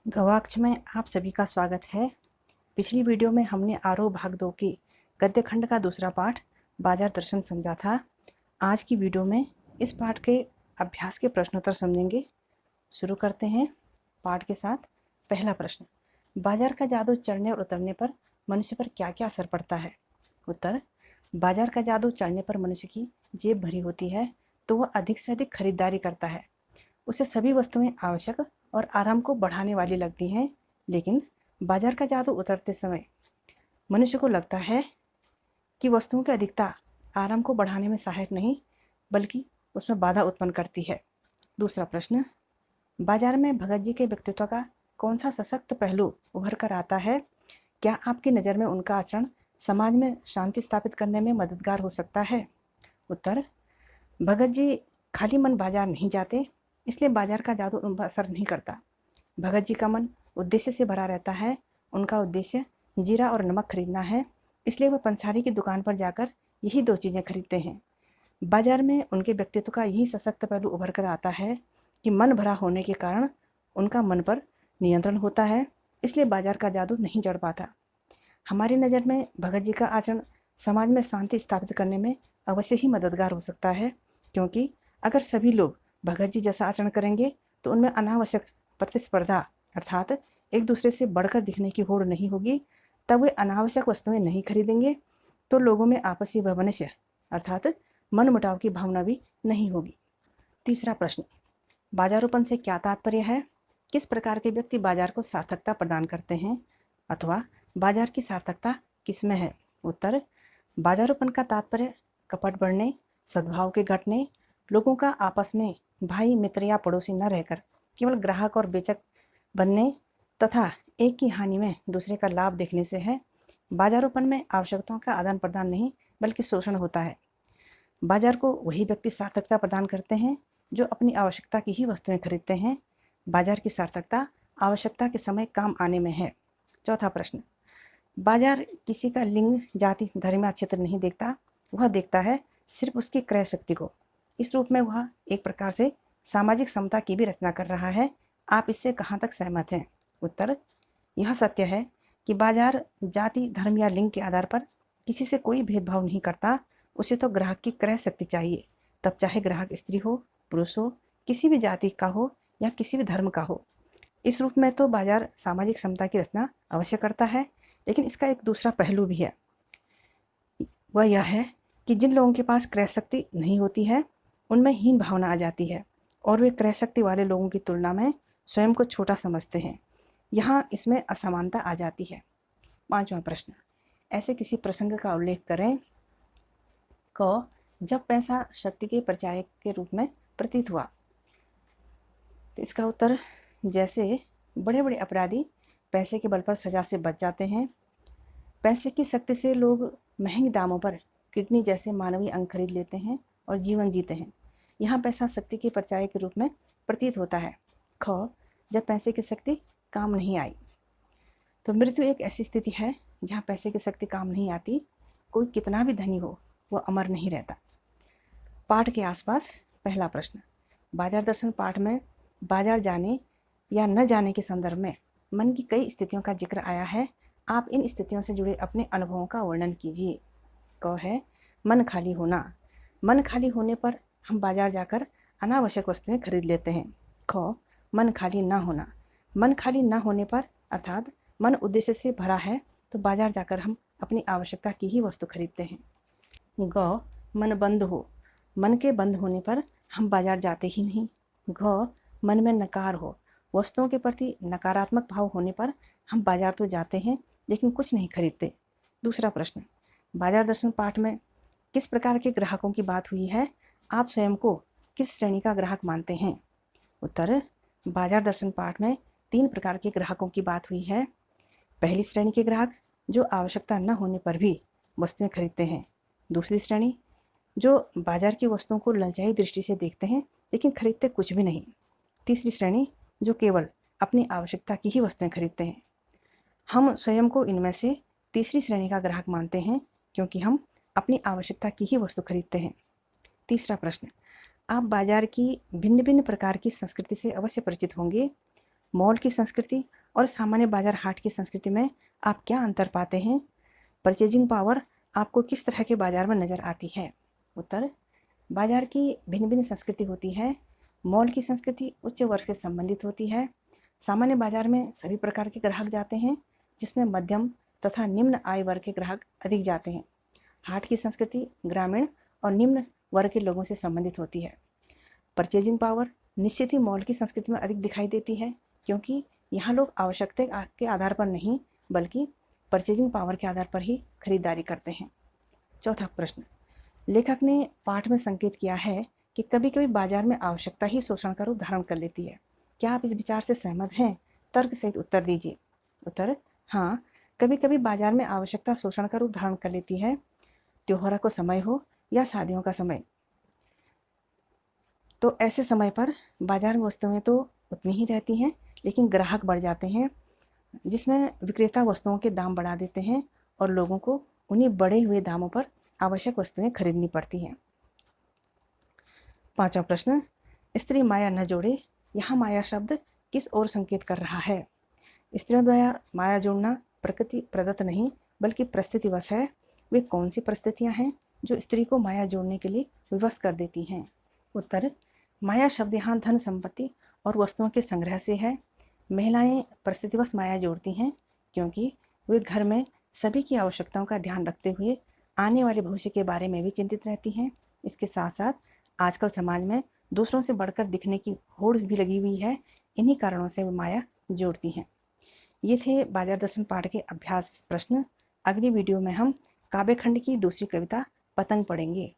गवाक्ष में आप सभी का स्वागत है। पिछली वीडियो में हमने आरोह भाग 2 की गद्य खंड का दूसरा पाठ बाजार दर्शन समझा था। आज की वीडियो में इस पाठ के अभ्यास के प्रश्नोत्तर समझेंगे। शुरू करते हैं पाठ के साथ। पहला प्रश्न, बाजार का जादू चढ़ने और उतरने पर मनुष्य पर क्या क्या असर पड़ता है? उत्तर, बाजार का जादू चढ़ने पर मनुष्य की जेब भरी होती है तो वह अधिक से अधिक खरीदारी करता है। उसे सभी वस्तुएं आवश्यक और आराम को बढ़ाने वाली लगती हैं, लेकिन बाजार का जादू उतरते समय मनुष्य को लगता है कि वस्तुओं की अधिकता आराम को बढ़ाने में सहायक नहीं बल्कि उसमें बाधा उत्पन्न करती है। दूसरा प्रश्न, बाजार में भगत जी के व्यक्तित्व का कौन सा सशक्त पहलू उभर कर आता है? क्या आपकी नज़र में उनका आचरण समाज में शांति स्थापित करने में मददगार हो सकता है? उत्तर, भगत जी खाली मन बाजार नहीं जाते, इसलिए बाजार का जादू उन पर असर नहीं करता। भगत जी का मन उद्देश्य से भरा रहता है। उनका उद्देश्य जीरा और नमक खरीदना है, इसलिए वह पंसारी की दुकान पर जाकर यही दो चीज़ें खरीदते हैं। बाजार में उनके व्यक्तित्व का यही सशक्त पहलू उभर कर आता है कि मन भरा होने के कारण उनका मन पर नियंत्रण होता है, इसलिए बाजार का जादू नहीं जड़ पाता। हमारी नज़र में भगत जी का आचरण समाज में शांति स्थापित करने में अवश्य ही मददगार हो सकता है, क्योंकि अगर सभी लोग भगत जी जैसा आचरण करेंगे तो उनमें अनावश्यक प्रतिस्पर्धा अर्थात एक दूसरे से बढ़कर दिखने की होड़ नहीं होगी। तब वे अनावश्यक वस्तुएं नहीं खरीदेंगे तो लोगों में आपसी वैमनस्य अर्थात मनमुटाव की भावना भी नहीं होगी। तीसरा प्रश्न, बाजारोपन से क्या तात्पर्य है? किस प्रकार के व्यक्ति बाजार को सार्थकता प्रदान करते हैं अथवा बाजार की सार्थकता किसमें है? उत्तर, बाजारोपन का तात्पर्य कपट बढ़ने, सद्भाव के घटने, लोगों का आपस में भाई मित्र या पड़ोसी न रहकर केवल ग्राहक और बेचक बनने तथा एक की हानि में दूसरे का लाभ देखने से है। बाजारोपन में आवश्यकताओं का आदान प्रदान नहीं बल्कि शोषण होता है। बाजार को वही व्यक्ति सार्थकता प्रदान करते हैं जो अपनी आवश्यकता की ही वस्तुएं खरीदते हैं। बाजार की सार्थकता आवश्यकता के समय काम आने में है। चौथा प्रश्न, बाजार किसी का लिंग, जाति, धर्म या क्षेत्र नहीं देखता, वह देखता है सिर्फ उसकी क्रय शक्ति को। इस रूप में वह एक प्रकार से सामाजिक समता की भी रचना कर रहा है। आप इससे कहाँ तक सहमत हैं? उत्तर, यह सत्य है कि बाजार जाति, धर्म या लिंग के आधार पर किसी से कोई भेदभाव नहीं करता। उसे तो ग्राहक की क्रय शक्ति चाहिए, तब चाहे ग्राहक स्त्री हो, पुरुष हो, किसी भी जाति का हो या किसी भी धर्म का हो। इस रूप में तो बाजार सामाजिक समता की रचना अवश्य करता है, लेकिन इसका एक दूसरा पहलू भी है। वह यह है कि जिन लोगों के पास क्रय शक्ति नहीं होती है उनमें हीन भावना आ जाती है और वे क्रय शक्ति वाले लोगों की तुलना में स्वयं को छोटा समझते हैं। यहाँ इसमें असमानता आ जाती है। पांचवा प्रश्न, ऐसे किसी प्रसंग का उल्लेख करें क जब पैसा शक्ति के परिचायक के रूप में प्रतीत हुआ। तो इसका उत्तर, जैसे बड़े बड़े अपराधी पैसे के बल पर सजा से बच जाते हैं। पैसे की शक्ति से लोग महंगे दामों पर किडनी जैसे मानवीय अंग खरीद लेते हैं और जीवन जीते हैं। यहाँ पैसा शक्ति के परिचायक के रूप में प्रतीत होता है। ख जब पैसे की शक्ति काम नहीं आई। तो मृत्यु एक ऐसी स्थिति है जहाँ पैसे की शक्ति काम नहीं आती। कोई कितना भी धनी हो वह अमर नहीं रहता। पाठ के आसपास पहला प्रश्न, बाजार दर्शन पाठ में बाजार जाने या न जाने के संदर्भ में मन की कई स्थितियों का जिक्र आया है। आप इन स्थितियों से जुड़े अपने अनुभवों का वर्णन कीजिए। क है मन खाली होना। मन खाली होने पर हम बाजार जाकर अनावश्यक वस्तुएं खरीद लेते हैं। ख मन खाली ना होना। मन खाली ना होने पर अर्थात मन उद्देश्य से भरा है तो बाजार जाकर हम अपनी आवश्यकता की ही वस्तु खरीदते हैं। ग मन बंद हो। मन के बंद होने पर हम बाजार जाते ही नहीं। घ मन में नकार हो। वस्तुओं के प्रति नकारात्मक भाव होने पर हम बाजार तो जाते हैं लेकिन कुछ नहीं खरीदते। दूसरा प्रश्न, बाजार दर्शन पाठ में किस प्रकार के ग्राहकों की बात हुई है? आप स्वयं को किस श्रेणी का ग्राहक मानते हैं? उत्तर, बाजार दर्शन पाठ में 3 प्रकार के ग्राहकों की बात हुई है। पहली श्रेणी के ग्राहक जो आवश्यकता न होने पर भी वस्तुएं खरीदते हैं। दूसरी श्रेणी जो बाजार की वस्तुओं को ललचाई दृष्टि से देखते हैं लेकिन खरीदते कुछ भी नहीं। तीसरी श्रेणी जो केवल अपनी आवश्यकता की ही वस्तुएं खरीदते हैं। हम स्वयं को इनमें से तीसरी श्रेणी का ग्राहक मानते हैं क्योंकि हम अपनी आवश्यकता की ही वस्तु खरीदते हैं। तीसरा प्रश्न, आप बाजार की भिन्न भिन्न प्रकार की संस्कृति से अवश्य परिचित होंगे। मॉल की संस्कृति और सामान्य बाजार हाट की संस्कृति में आप क्या अंतर पाते हैं? परचेजिंग पावर आपको किस तरह के बाजार में नज़र आती है? उत्तर, बाजार की भिन्न भिन्न संस्कृति होती है। मॉल की संस्कृति उच्च वर्ग से संबंधित होती है। सामान्य बाजार में सभी प्रकार के ग्राहक जाते हैं, जिसमें मध्यम तथा निम्न आय वर्ग के ग्राहक अधिक जाते हैं। हाट की संस्कृति ग्रामीण और निम्न वर्ग के लोगों से संबंधित होती है। परचेजिंग पावर निश्चित ही मॉल की संस्कृति में अधिक दिखाई देती है, क्योंकि यहाँ लोग आवश्यकता के आधार पर नहीं बल्कि परचेजिंग पावर के आधार पर ही खरीदारी करते हैं। चौथा प्रश्न, लेखक ने पाठ में संकेत किया है कि कभी कभी बाजार में आवश्यकता ही शोषण का रूप धारण कर लेती है। क्या आप इस विचार से सहमत हैं? तर्क सहित उत्तर दीजिए। उत्तर, हाँ, कभी कभी बाजार में आवश्यकता शोषण का रूप धारण कर लेती है। त्योहारों का समय हो या शादियों का समय, तो ऐसे समय पर बाजार में वस्तुएं तो उतनी ही रहती हैं, लेकिन ग्राहक बढ़ जाते हैं, जिसमें विक्रेता वस्तुओं के दाम बढ़ा देते हैं और लोगों को उन्हीं बढ़े हुए दामों पर आवश्यक वस्तुएं खरीदनी पड़ती हैं। पांचवा प्रश्न, स्त्री माया न जोड़े, यहाँ माया शब्द किस ओर संकेत कर रहा है? स्त्रियों द्वारा माया जोड़ना प्रकृति प्रदत्त नहीं बल्कि परिस्थितिवश है। वे कौन सी परिस्थितियाँ हैं जो स्त्री को माया जोड़ने के लिए विवश कर देती हैं? उत्तर, माया शब्द यहाँ धन संपत्ति और वस्तुओं के संग्रह से है। महिलाएं परिस्थितिवश माया जोड़ती हैं क्योंकि वे घर में सभी की आवश्यकताओं का ध्यान रखते हुए आने वाले भविष्य के बारे में भी चिंतित रहती हैं। इसके साथ साथ आजकल समाज में दूसरों से बढ़कर दिखने की होड़ भी लगी हुई है। इन्हीं कारणों से वे माया जोड़ती हैं। ये थे बाजार दर्शन पाठ के अभ्यास प्रश्न। अगली वीडियो में हम काव्यखंड की दूसरी कविता पतंग पढ़ेंगे।